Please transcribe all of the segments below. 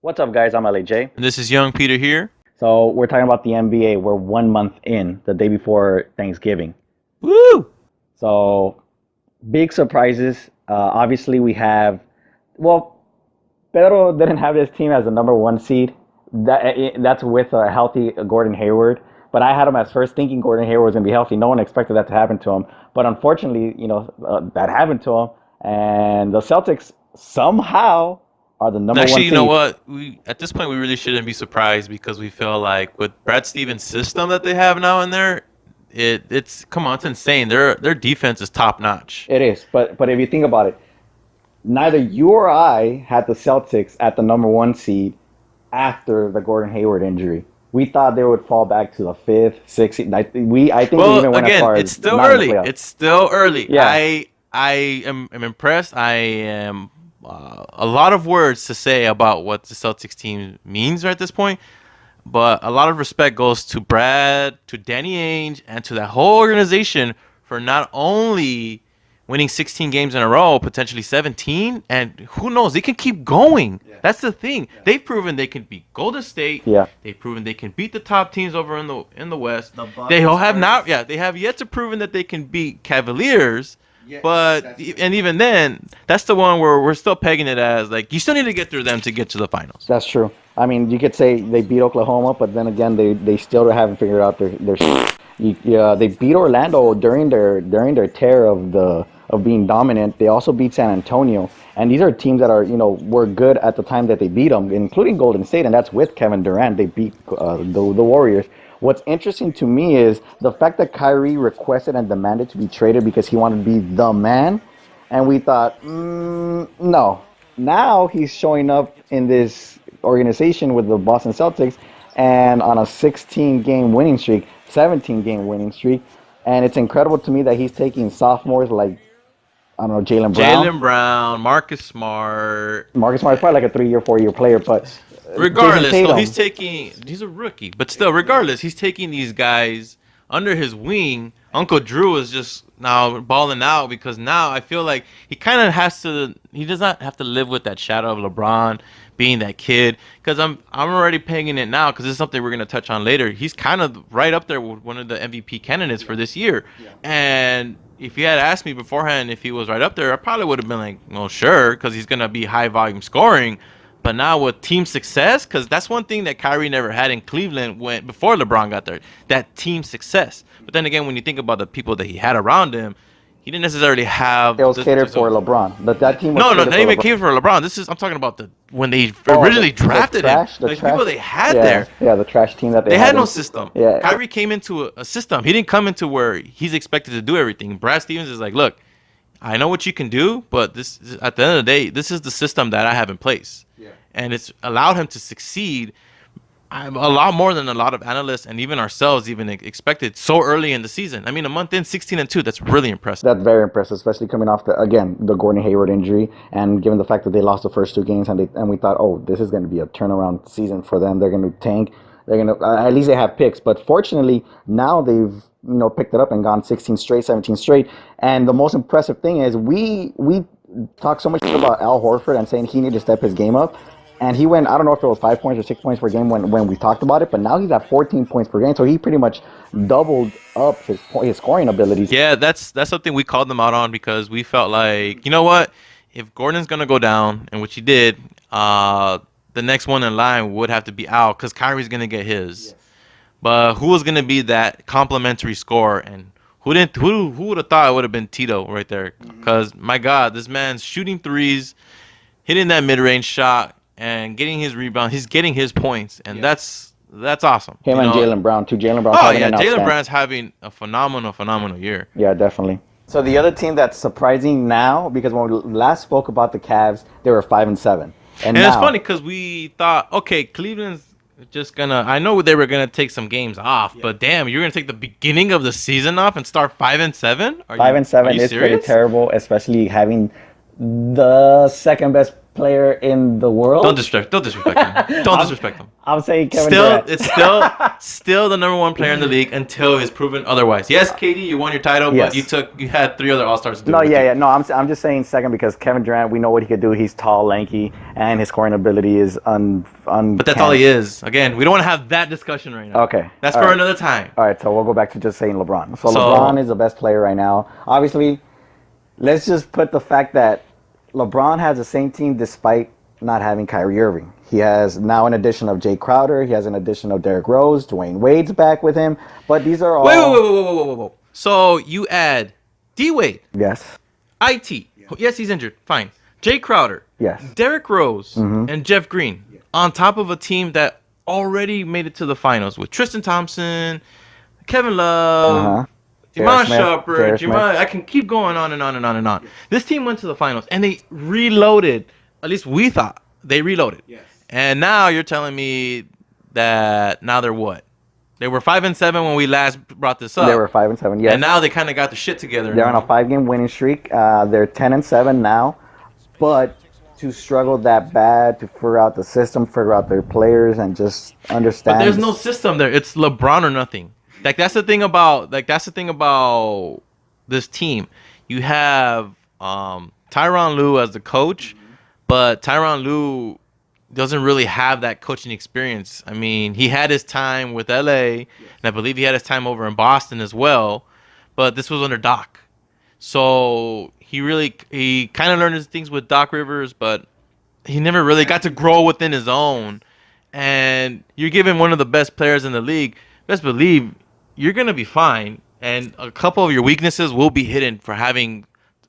What's up, guys? I'm LAJ. And this is Young Peter here. So we're talking about the NBA. We're 1 month in, the day before Thanksgiving. Woo! So big surprises. Obviously, we have. Well, Pedro didn't have his team as the number one seed. That's with a healthy Gordon Hayward. But I had him as first, thinking Gordon Hayward was going to be healthy. No one expected that to happen to him. But unfortunately, that happened to him. And the Celtics somehow are the number one Actually, you know seed. what? We at this point we really shouldn't be surprised because we feel like with Brad Stevens' system that they have now in there, it's come on, it's insane. Their defense is top notch. It is, but if you think about it, neither you or I had the Celtics at the number one seed after the Gordon Hayward injury. We thought they would fall back to the fifth, sixth seed. I think they Well, even went as again, far it's as still not in the early. playoffs. It's still early. Yeah, I am impressed. I am a lot of words to say about what the Celtics team means right at this point. But a lot of respect goes to Brad, to Danny Ainge, and to that whole organization for not only winning 16 games in a row, potentially 17, and who knows, they can keep going. That's the thing. They've proven they can beat Golden State. yeah. They've proven they can beat the top teams over in the West. The Bucks They and have Spurs. not, yeah, they have yet to proven that they can beat Cavaliers. But and even then, that's the one where we're still pegging it as like you still need to get through them to get to the finals. That's true. I mean, you could say they beat Oklahoma, but then again, they still haven't figured out their. Yeah, they beat Orlando during their tear of being dominant. They also beat San Antonio, and these are teams that were good at the time that they beat them, including Golden State, and that's with Kevin Durant. They beat the Warriors. What's interesting to me is the fact that Kyrie requested and demanded to be traded because he wanted to be the man, and we thought, no. Now he's showing up in this organization with the Boston Celtics and on a 16-game winning streak, 17-game winning streak. And it's incredible to me that he's taking sophomores like, I don't know, Jaylen Brown. Jaylen Brown, Marcus Smart. Marcus Smart is probably like a 3-year, 4-year player, but Jason Regardless, though, Tatum. he's a rookie, but still, regardless, he's taking these guys under his wing. Uncle Drew is just now balling out because now I feel like he kind of has to. He does not have to live with that shadow of LeBron being that kid. Because I'm already pegging it now because this is something we're gonna touch on later. He's kind of right up there with one of the MVP candidates for this year. And if you had asked me beforehand if he was right up there, I probably would have been like, well, sure, because he's gonna be high volume scoring. But now with team success, because that's one thing that Kyrie never had in Cleveland when before LeBron got there, that team success. But then again, when you think about the people that he had around him, he didn't necessarily have. It was catered for LeBron. But that team was No, catered not for even LeBron. catered for LeBron. When I'm talking about the when they Oh, originally drafted him. the The trash, people they had yeah, there. Yeah, the trash team that They had had no him. system. Yeah. Kyrie came into a system. He didn't come into where he's expected to do everything. Brad Stevens is like, look, I know what you can do, but this at the end of the day, this is the system that I have in place. And it's allowed him to succeed a lot more than a lot of analysts and even ourselves even expected so early in the season. I mean, a month in, 16-2, that's really impressive. That's very impressive, especially coming off the Gordon Hayward injury, and given the fact that they lost the first two games, and we thought, oh, this is going to be a turnaround season for them. They're going to tank. They're going to at least they have picks, but fortunately now they've picked it up and gone 16 straight, 17 straight. And the most impressive thing is we talked so much about Al Horford and saying he needed to step his game up. And he went, I don't know if it was 5 points or 6 points per game when we talked about it, but now he's at 14 points per game. So he pretty much doubled up his scoring abilities. Yeah, that's something we called them out on because we felt like, you know what? If Gordon's going to go down, and which he did, the next one in line would have to be Al because Kyrie's going to get his. Yes. But who was going to be that complimentary scorer? And who would have thought it would have been Tito right there? Because, my God, this man's shooting threes, hitting that mid-range shot, and getting his rebound. He's getting his points, and that's awesome. Him and Jaylen Brown, too. Jaylen Brown. Oh, yeah, Jaylen Brown's having a phenomenal year. Yeah, definitely. So the other team that's surprising now, because when we last spoke about the Cavs, they were 5-7. And now, it's funny because we thought, okay, Cleveland's just gonna. I know they were gonna take some games off, but damn, you're gonna take the beginning of the season off and start 5-7. 5-7 is pretty terrible, especially having the second best player in the world. Don't disrespect him. Don't disrespect him. I'm saying Kevin Still, Durant. it's still the number one player in the league until it's proven otherwise. Yes, KD, you won your title, Yes. but you had 3 other All-Stars. No, yeah. No, I'm just saying second because Kevin Durant, we know what he could do. He's tall, lanky, and his scoring ability is But that's all he is. Again, we don't want to have that discussion right now. Okay. That's All for right. another time. All right, so we'll go back to just saying LeBron. So LeBron is the best player right now. Obviously, let's just put the fact that LeBron has the same team despite not having Kyrie Irving. He has now an addition of Jay Crowder. He has an addition of Derrick Rose. Dwayne Wade's back with him. But these are all... Wait. So you add D-Wade, Yes. IT. Yes, he's injured. Fine. Jay Crowder. Yes. Derrick Rose and Jeff Green on top of a team that already made it to the finals with Tristan Thompson, Kevin Love, Iman Shumpert, I can keep going on and on and on and on. This team went to the finals and they reloaded. At least we thought they reloaded. Yes. And now you're telling me that now they're what? They were 5-7 when we last brought this up. They were 5-7, yes. And now they kind of got the shit together. They're on a 5-game winning streak. They're 10-7 now. But to struggle that bad, to figure out the system, figure out their players, and just understand... But there's no system there. It's LeBron or nothing. That's the thing about this team. You have Tyronn Lue as the coach, but Tyronn Lue doesn't really have that coaching experience. I mean, he had his time with LA, and I believe he had his time over in Boston as well, but this was under Doc. So he kind of learned his things with Doc Rivers, but he never really got to grow within his own. And you're giving one of the best players in the league, best believe you're going to be fine. And a couple of your weaknesses will be hidden for having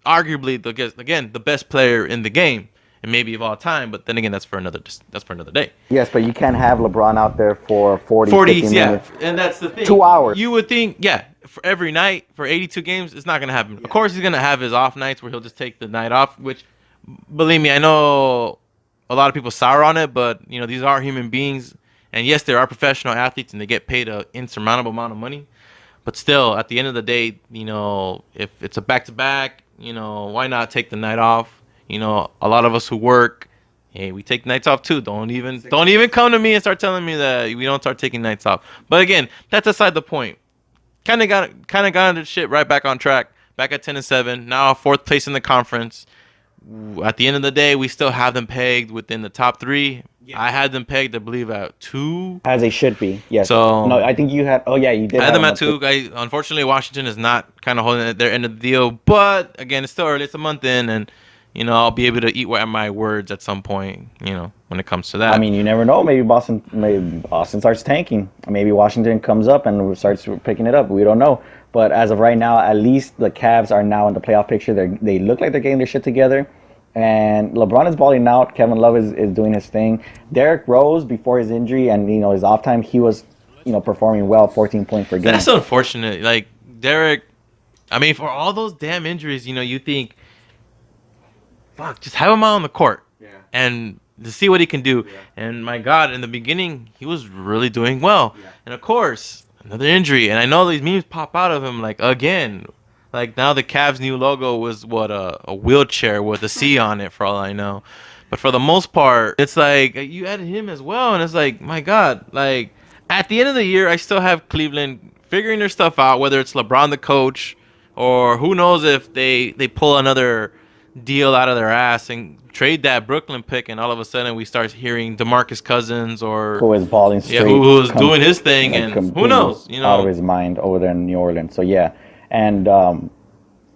arguably the best player in the game. And maybe of all time, but then again, that's for another day. Yes, but you can't have LeBron out there for 40 50 minutes. And that's the thing. 2 hours. You would think, for every night, for 82 games, it's not going to happen. Yeah. Of course, he's going to have his off nights where he'll just take the night off, which, believe me, I know a lot of people sour on it, but, these are human beings. And yes, there are professional athletes, and they get paid an insurmountable amount of money. But still, at the end of the day, if it's a back-to-back, why not take the night off? A lot of us who work, hey, we take nights off too. Don't even come to me and start telling me that we don't start taking nights off. But again, that's aside the point. Kind of got the shit right back on track. Back at 10-7. Now 4th place in the conference. At the end of the day, we still have them pegged within the top 3. Yeah. I had them pegged, I believe, at 2. As they should be. Yes. So no, I think you had. Oh yeah, you did. I had them at 2. Unfortunately, Washington is not kind of holding their end of the deal. But again, it's still early. It's a month in, and I'll be able to eat my words at some point, when it comes to that. I mean, you never know. Maybe Boston starts tanking. Maybe Washington comes up and starts picking it up. We don't know. But as of right now, at least the Cavs are now in the playoff picture. They look like they're getting their shit together. And LeBron is balling out. Kevin Love is doing his thing. Derrick Rose, before his injury and, his off time, he was, performing well, 14 points per game. That's unfortunate. Like, Derrick, I mean, for all those damn injuries, you think, fuck, just have him out on the court and to see what he can do. Yeah. And my God, in the beginning, he was really doing well. Yeah. And of course, another injury. And I know these memes pop out of him like again. Like now the Cavs' new logo was a wheelchair with a C on it for all I know. But for the most part, it's like you added him as well. And it's like, my God, like at the end of the year, I still have Cleveland figuring their stuff out, whether it's LeBron the coach or who knows if they pull another deal out of their ass and trade that Brooklyn pick, and all of a sudden we start hearing DeMarcus Cousins or who is balling straight, who's doing his thing, and who knows, out of his mind over there in New Orleans. So yeah, and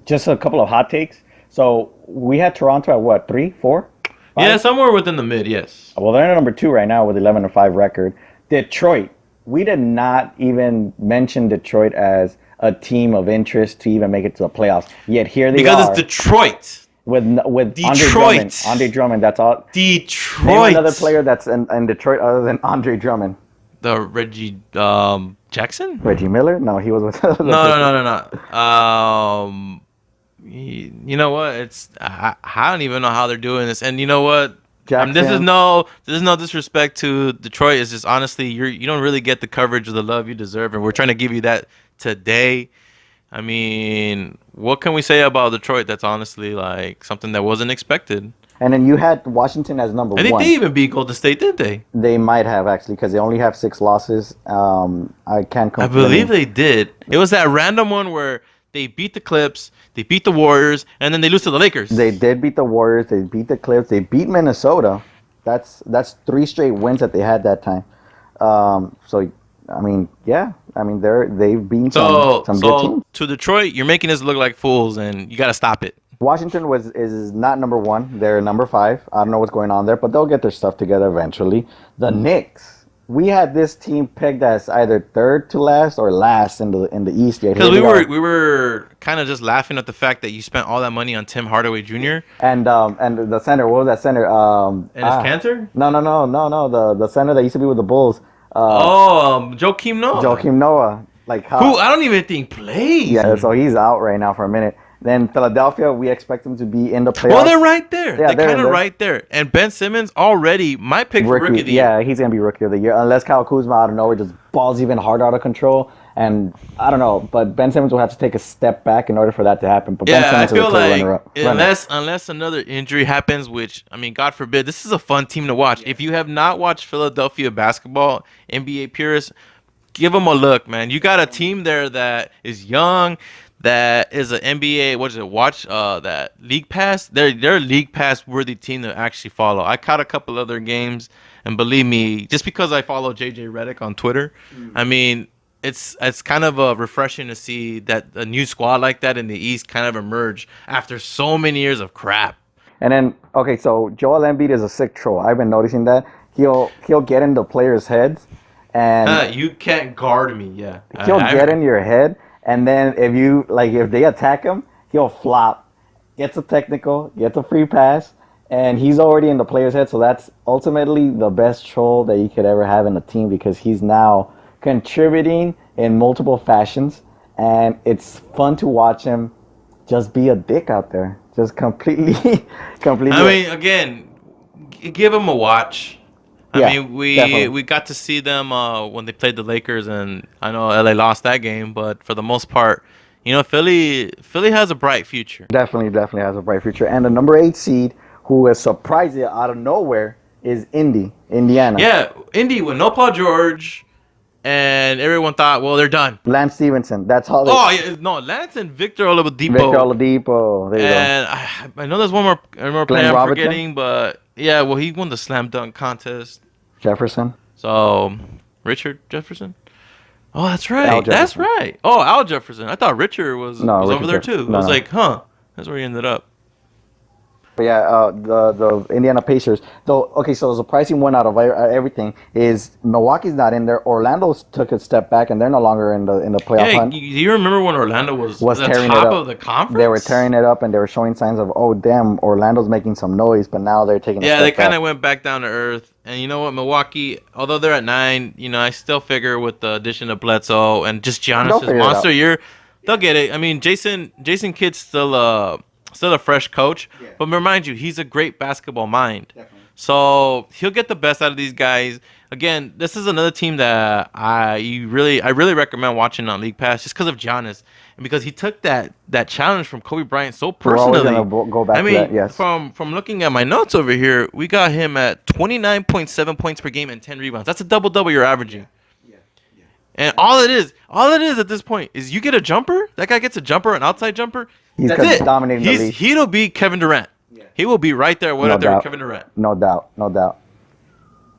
just a couple of hot takes. So we had Toronto at what, 3, 4, 5? Yeah, somewhere within the mid. Yes. Well, they're at number 2 right now with 11-5 record. Detroit. We did not even mention Detroit as a team of interest to even make it to the playoffs. Yet here they are. Because it's Detroit. With Detroit. Andre Drummond, that's all. Detroit. Name another player that's in Detroit other than Andre Drummond. The Reggie Jackson? Reggie Miller? No, he was with. No. You know what? I don't even know how they're doing this. And you know what? This is no disrespect to Detroit. It's just honestly, you don't really get the coverage or the love you deserve, and we're trying to give you that today. I mean, what can we say about Detroit that's honestly like something that wasn't expected? And then you had Washington as number I think one. they even beat Golden State, didn't they? They might have actually because they only have 6 losses. I can't. I believe they did. It was that random one where they beat the Clips, they beat the Warriors, and then they lose to the Lakers. They did beat the Warriors. They beat the Clips. They beat Minnesota. That's 3 straight wins that they had that time. So I mean, yeah. I mean, they've beaten some good teams. To Detroit, you're making us look like fools, and you got to stop it. Washington is not number 1. They're number 5. I don't know what's going on there, but they'll get their stuff together eventually. The Knicks. We had this team pegged as either third to last or last in the East. Because we were kind of just laughing at the fact that you spent all that money on Tim Hardaway Jr. And the center. What was that center? Cantor? No. The center that used to be with the Bulls. Joakim Noah. Joakim Noah. Like how? Who I don't even think plays. Yeah, so he's out right now for a minute. Then Philadelphia, we expect them to be in the playoffs. Well, they're right there. Yeah, they're kind of right there. And Ben Simmons already my pick for rookie of the year. Yeah, he's gonna be rookie of the year unless Kyle Kuzma out of nowhere just balls even harder out of control. And I don't know, but Ben Simmons will have to take a step back in order for that to happen. But Ben Simmons I feel like unless another injury happens, which I mean, God forbid, this is a fun team to watch. If you have not watched Philadelphia basketball, NBA purists, give them a look, man. You got a team there that is young. That is an NBA. What is it? Watch that League Pass. They're a League Pass worthy team to actually follow. I caught a couple other games, and believe me, just because I follow JJ Redick on Twitter, I mean, it's kind of refreshing to see that a new squad like that in the East kind of emerge after so many years of crap. And then okay, so Joel Embiid is a sick troll. I've been noticing that he'll get into players' heads, and you can't guard me. Yeah, he'll get in your head. And then if they attack him, he'll flop, gets a technical, gets a free pass, and he's already in the player's head. So that's ultimately the best troll that you could ever have in a team because he's now contributing in multiple fashions, and it's fun to watch him just be a dick out there, just completely. I mean, again, give him a watch. I mean, we got to see them when they played the Lakers, and I know LA lost that game, but for the most part, you know, Philly has a bright future. Definitely has a bright future. And the number 8 seed, who has surprised you out of nowhere, is Indiana. Yeah, Indy with no Paul George, and everyone thought, well, they're done. Lance Stevenson, that's how they... Lance and Victor Oladipo. There you go. I know there's one more player I'm forgetting, but yeah, well, he won the slam dunk contest. Jefferson. So, Richard Jefferson? Oh, that's right. That's right. Oh, Al Jefferson. I thought Richard was over there too. I was like, huh. That's where he ended up. But yeah, the Indiana Pacers. Though, okay, so the surprising one out of everything is Milwaukee's not in there. Orlando took a step back, and they're no longer in the playoff hunt. Do you remember when Orlando was the tearing top it up of the conference? They were tearing it up, and they were showing signs of, oh, damn, Orlando's making some noise, but now they're taking a step back. Yeah, they kind of went back down to earth. And you know what, Milwaukee, although they're at 9, you know, I still figure with the addition of Bledsoe and just Giannis' monster year, they'll get it. I mean, Jason Kidd's still a fresh coach, but remind you, he's a great basketball mind. Definitely. So he'll get the best out of these guys. Again, this is another team that I really recommend watching on League Pass just because of Giannis and because he took that challenge from Kobe Bryant so personally. We're always gonna go back to that, yes. From looking at my notes over here, we got him at 29.7 points per game and 10 rebounds. That's a double-double you're averaging. Yeah. And all it is at this point is you get a jumper. That guy gets a jumper, an outside jumper. That's dominating the league. He'll be Kevin Durant. Yeah. He will be right there with Kevin Durant. No doubt.